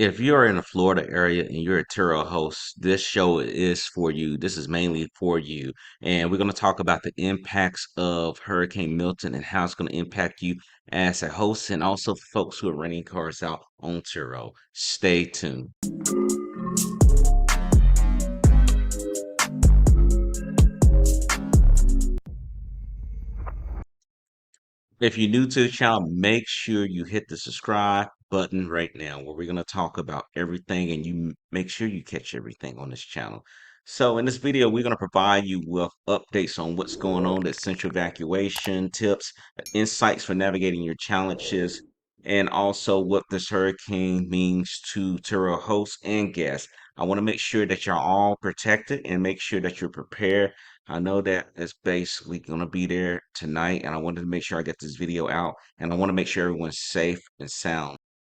If you're in the Florida area and you're a Turo host, this show is for you. This is mainly for you. And we're going to talk about the impacts of Hurricane Milton and how it's going to impact you as a host and also folks who are renting cars out on Turo. Stay tuned. If you're new to the channel, make sure you hit the subscribe button right now where we're going to talk about everything and make sure you catch everything on this channel. So in this video, we're going to provide you with updates on what's going on, the essential evacuation tips, insights for navigating your challenges, and also what this hurricane means to Turo hosts and guests. I want to make sure that you're all protected and make sure that you're prepared. I know that it's basically going to be there tonight, and I wanted to make sure I get this video out, and I want to make sure everyone's safe and sound.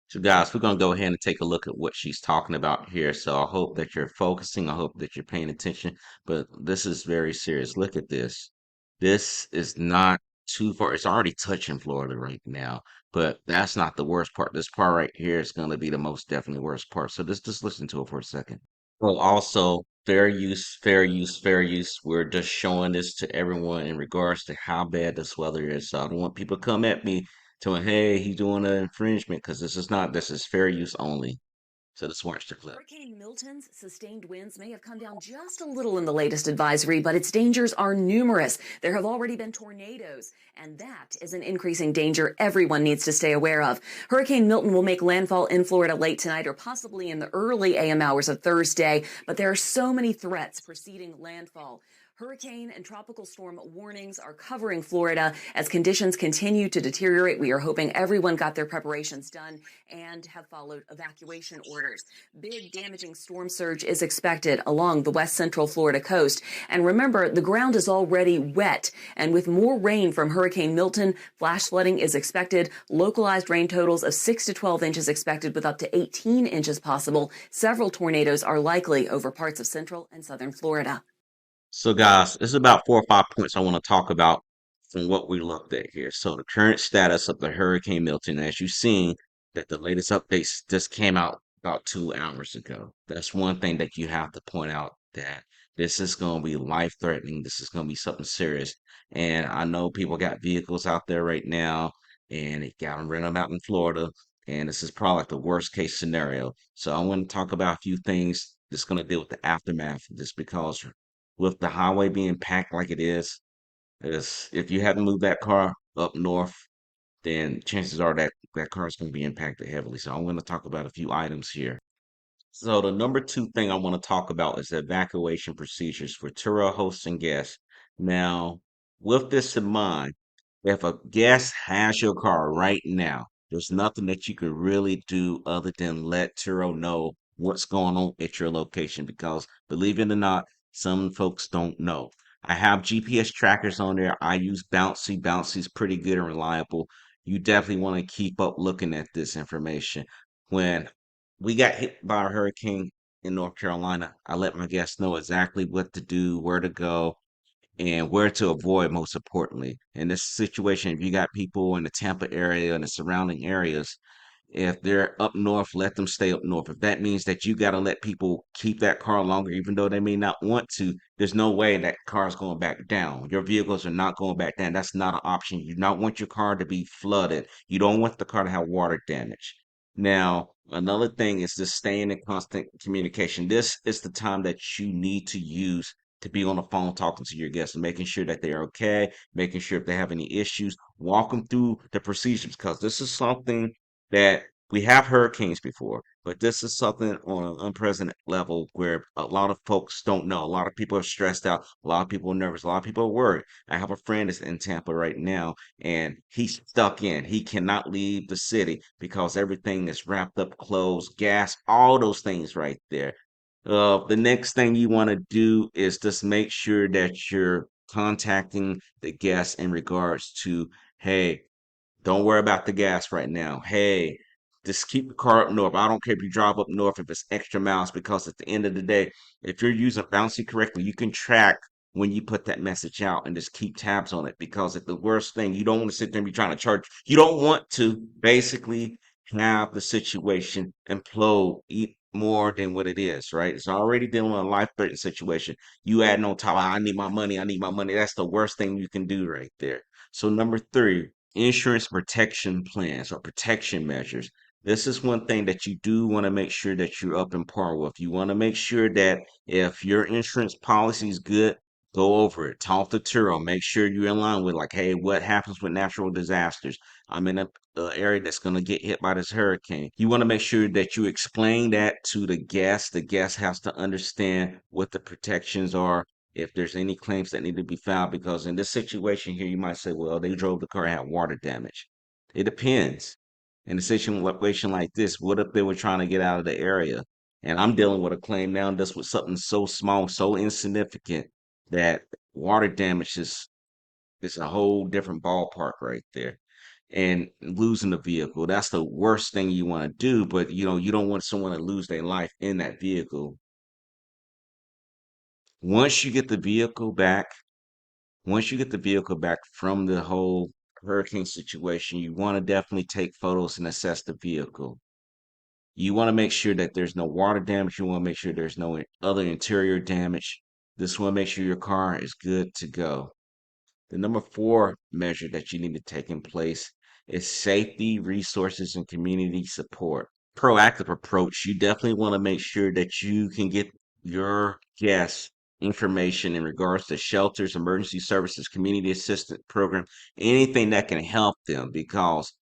So, guys, we're going to go ahead and take a look at what she's talking about here. So, I hope that you're focusing. I hope that you're paying attention. But this is very serious. Look at this. This is not too far. It's already touching Florida right now, but that's not the worst part. This part right here is going to be the most definitely worst part. So, just listen to it for a second. Well, also, fair use, fair use, fair use. We're just showing this to everyone in regards to how bad this weather is. So I don't want people to come at me telling, hey, he's doing an infringement because this is not, this is fair use only. So let's watch the clip. Hurricane Milton's sustained winds may have come down just a little in the latest advisory, but its dangers are numerous. There have already been tornadoes, and that is an increasing danger everyone needs to stay aware of. Hurricane Milton will make landfall in Florida late tonight or possibly in the early AM hours of Thursday, but there are so many threats preceding landfall. Hurricane and tropical storm warnings are covering Florida as conditions continue to deteriorate. We are hoping everyone got their preparations done and have followed evacuation orders. Big damaging storm surge is expected along the west central Florida coast. And remember, the ground is already wet. And with more rain from Hurricane Milton, flash flooding is expected. Localized rain totals of 6 to 12 inches expected with up to 18 inches possible. Several tornadoes are likely over parts of central and southern Florida. So, guys, this is about 4 or 5 points I want to talk about from what we looked at here. So, the current status of the Hurricane Milton, as you've seen, that the latest updates just came out about 2 hours ago. That's one thing that you have to point out that this is going to be life threatening. This is going to be something serious. And I know people got vehicles out there right now and they got them rent them out in Florida. And this is probably like the worst case scenario. So, I want to talk about a few things that's going to deal with the aftermath of this because with the highway being packed like it is if you haven't moved that car up north, then chances are that that car is going to be impacted heavily. So I'm going to talk about a few items here. So the number two thing I want to talk about is the evacuation procedures for tour hosts and guests. Now, with this in mind, if a guest has your car right now, there's nothing that you can really do other than let Turo know what's going on at your location because believe it or not, some folks don't know. I have GPS trackers on there. I use Bouncy. Bouncy's pretty good and reliable. You definitely want to keep up looking at this information. When we got hit by a hurricane in North Carolina, I let my guests know exactly what to do, where to go, and where to avoid most importantly. In this situation, if you got people in the Tampa area and the surrounding areas, if they're up north, let them stay up north. If that means that you got to let people keep that car longer, even though they may not want to, there's no way that car is going back down. Your vehicles are not going back down. That's not an option. You do not want your car to be flooded. You don't want the car to have water damage. Now, another thing is just staying in constant communication. This is the time that you need to use to be on the phone talking to your guests and making sure that they're okay, making sure if they have any issues, walk them through the procedures because this is something that we have hurricanes before, but this is something on an unprecedented level where a lot of folks don't know. A lot of people are stressed out. A lot of people are nervous. A lot of people are worried. I have a friend that's in Tampa right now, and he's stuck in. He cannot leave the city because everything is wrapped up, closed, gas, all those things right there. The next thing you want to do is just make sure that you're contacting the guests in regards to, hey, don't worry about the gas right now. Hey, just keep the car up north. I don't care if you drive up north if it's extra miles, because at the end of the day, if you're using Bouncy correctly, you can track when you put that message out and just keep tabs on it. Because at the worst thing, you don't want to sit there and be trying to charge. You don't want to basically have the situation implode eat more than what it is, right? It's already dealing with a life-threatening situation. You adding on top, I need my money, I need my money. That's the worst thing you can do right there. So number three, insurance protection plans or protection measures. This is one thing that you do want to make sure that you're up in par with. You want to make sure that if your insurance policy is good, go over it. Talk to Turo. Make sure you're in line with like, hey, what happens with natural disasters? I'm in a area that's going to get hit by this hurricane. You want to make sure that you explain that to the guest. The guest has to understand what the protections are, if there's any claims that need to be filed, because in this situation here, you might say, well, they drove the car and had water damage. It depends. In a situation like this, what if they were trying to get out of the area? And I'm dealing with a claim now that's with something so small, so insignificant that water damage is a whole different ballpark right there. And losing the vehicle, that's the worst thing you want to do, but you don't want someone to lose their life in that vehicle. Once you get the vehicle back, once you get the vehicle back from the whole hurricane situation, you want to definitely take photos and assess the vehicle. You want to make sure that there's no water damage. You want to make sure there's no other interior damage. This will make sure your car is good to go. The number four measure that you need to take in place is safety, resources, and community support. Proactive approach. You definitely want to make sure that you can get your guests information in regards to shelters, emergency services, community assistance program, anything that can help them because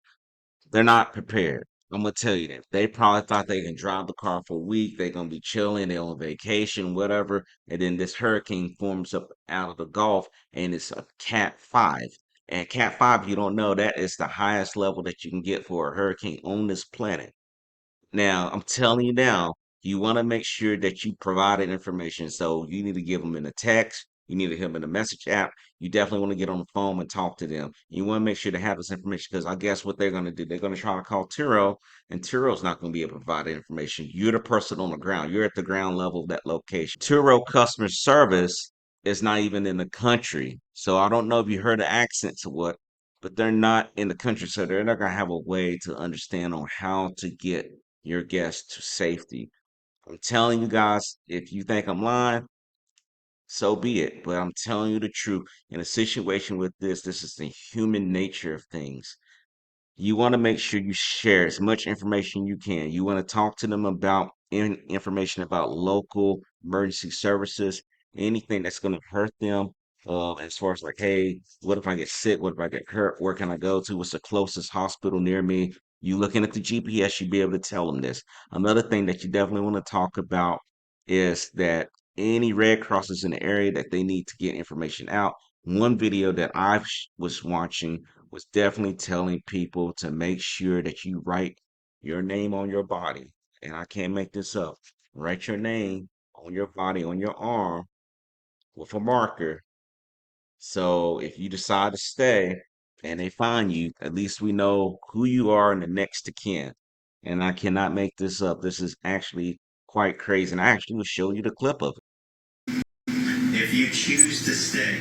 they're not prepared. I'm gonna tell you that. They probably thought they can drive the car for a week, they're gonna be chilling, they're on vacation, whatever, and then this hurricane forms up out of the Gulf and it's a Cat 5. And Cat 5, you don't know, that is the highest level that you can get for a hurricane on this planet. Now, I'm telling you now, you want to make sure that you provided information. So you need to give them in a text. You need to give them in a message app. You definitely want to get on the phone and talk to them. You want to make sure they have this information because I guess what they're going to do, they're going to try to call Turo, and Turo's not going to be able to provide that information. You're the person on the ground. You're at the ground level of that location. Turo customer service is not even in the country. So I don't know if you heard the accents or what, but they're not in the country. So they're not going to have a way to understand on how to get your guests to safety. I'm telling you guys, if you think I'm lying, so be it. But I'm telling you the truth. In a situation with this is the human nature of things. You want to make sure you share as much information you can. You want to talk to them about information about local emergency services, anything that's going to hurt them. As far as like, hey, what if I get sick? What if I get hurt? Where can I go to? What's the closest hospital near me? You looking at the GPS, you'll be able to tell them this. Another thing that you definitely want to talk about is that any Red Crosses in the area that they need to get information out. One video that was watching was definitely telling people to make sure that you write your name on your body. And I can't make this up. Write your name on your body, on your arm with a marker. So if you decide to stay and they find you, at least we know who you are and the next to kin. And I cannot make this up. This is actually quite crazy. And I actually will show you the clip of it. If you choose to stay,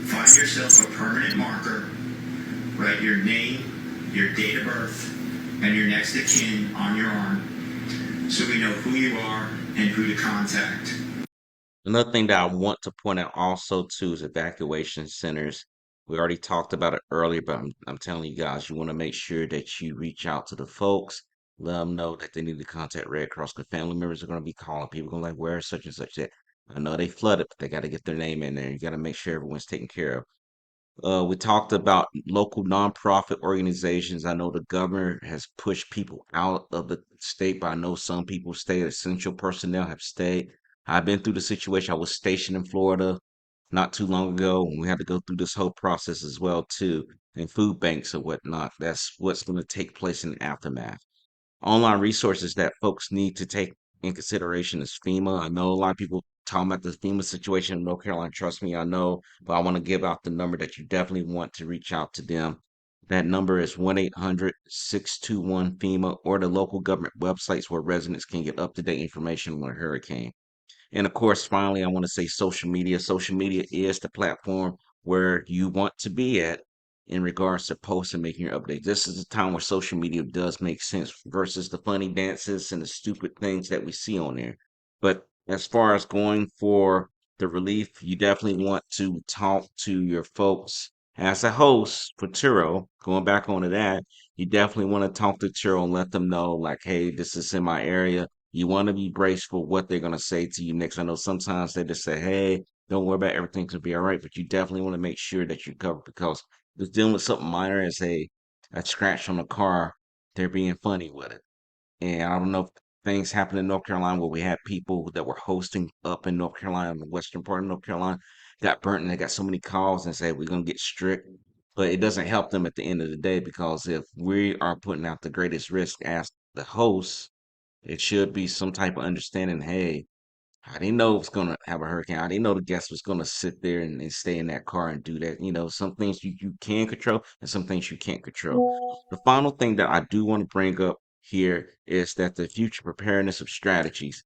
find yourself a permanent marker. Write your name, your date of birth, and your next of kin on your arm so we know who you are and who to contact. Another thing that I want to point out also too is evacuation centers. We already talked about it earlier, but I'm telling you guys, you want to make sure that you reach out to the folks, let them know that they need to contact Red Cross because family members are going to be calling. People going to like, where is such and such at? I know they flooded, but they got to get their name in there. You got to make sure everyone's taken care of. We talked about local nonprofit organizations. I know the governor has pushed people out of the state, but I know some people stay. Essential personnel have stayed. I've been through the situation. I was stationed in Florida not too long ago, and we had to go through this whole process as well too, and food banks and whatnot. That's what's going to take place in the aftermath. Online resources that folks need to take in consideration is FEMA. I know a lot of people talking about the FEMA situation in North Carolina. Trust me, I know, but I want to give out the number that you definitely want to reach out to them. That number is 1-800-621 FEMA or the local government websites where residents can get up to date information on a hurricane. And of course, finally, I want to say social media. Social media is the platform where you want to be at in regards to posts and making your updates. This is the time where social media does make sense versus the funny dances and the stupid things that we see on there. But as far as going for the relief, you definitely want to talk to your folks as a host for Turo. Going back onto that, you definitely want to talk to Turo and let them know, like, hey, this is in my area. You want to be braced for what they're going to say to you next. I know sometimes they just say, hey, don't worry about it, everything's gonna be all right, but you definitely want to make sure that you're covered because just dealing with something minor as a scratch on the car, they're being funny with it. And I don't know if things happen in North Carolina where we had people that were hosting up in North Carolina, in the western part of North Carolina, got burnt and they got so many calls and said we're gonna get strict. But it doesn't help them at the end of the day because if we are putting out the greatest risk as the host, it should be some type of understanding. Hey, I didn't know it was gonna have a hurricane. I didn't know the guest was gonna sit there and stay in that car and do that. You know, some things you can control and some things you can't control. The final thing that I do want to bring up here is that the future preparedness of strategies.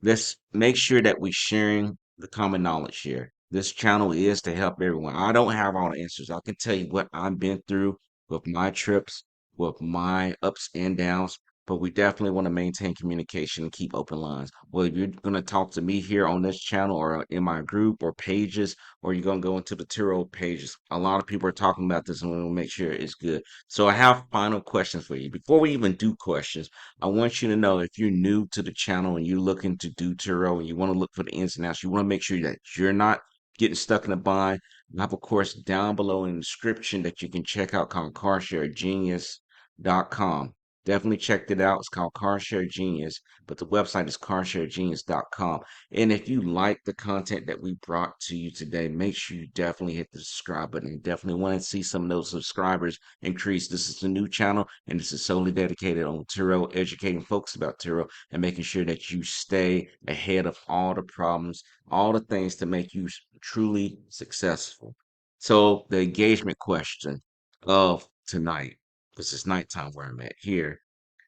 Let's make sure that we're sharing the common knowledge here. This channel is to help everyone. I don't have all the answers. I can tell you what I've been through with my trips, with my ups and downs, but we definitely want to maintain communication and keep open lines. Whether you're going to talk to me here on this channel or in my group or pages, or you're going to go into the Turo pages. A lot of people are talking about this and we want to make sure it's good. So I have final questions for you. Before we even do questions, I want you to know if you're new to the channel and you're looking to do Turo and you want to look for the ins and outs, you want to make sure that you're not getting stuck in a bind. I have a course down below in the description that you can check out called carsharegenius.com. Definitely checked it out. It's called Carshare Genius, but the website is carsharegenius.com. And if you like the content that we brought to you today, make sure you definitely hit the subscribe button. And definitely want to see some of those subscribers increase. This is a new channel, and this is solely dedicated on Turo, educating folks about Turo, and making sure that you stay ahead of all the problems, all the things to make you truly successful. So the engagement question of tonight, this is nighttime where I'm at here.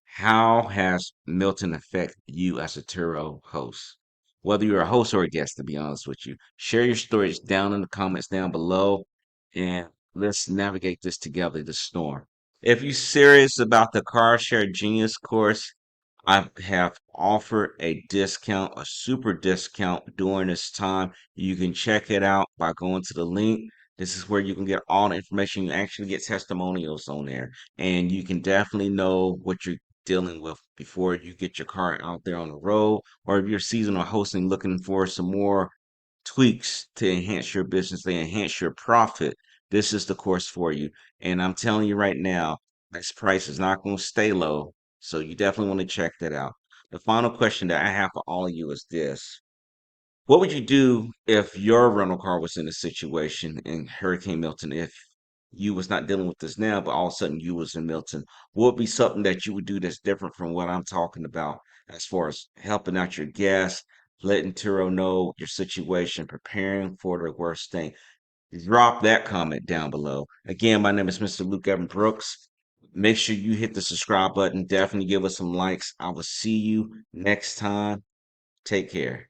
How has Milton affected you as a Turo host? Whether you're a host or a guest, to be honest with you, share your stories down in the comments down below, and let's navigate this together, this storm. If you're serious about the Car Share Genius course, I have offered a discount, a super discount during this time. You can check it out by going to the link. This is where you can get all the information. You actually get testimonials on there, and you can definitely know what you're dealing with before you get your car out there on the road. Or if you're seasonal hosting looking for some more tweaks to enhance your business, to enhance your profit, this is the course for you. And I'm telling you right now, this price is not going to stay low. So you definitely want to check that out. The final question that I have for all of you is this. What would you do if your rental car was in a situation in Hurricane Milton? If you was not dealing with this now, but all of a sudden you was in Milton, what would be something that you would do that's different from what I'm talking about as far as helping out your guests, letting Turo know your situation, preparing for the worst thing? Drop that comment down below. Again, my name is Mr. Luke Evan Brooks. Make sure you hit the subscribe button. Definitely give us some likes. I will see you next time. Take care.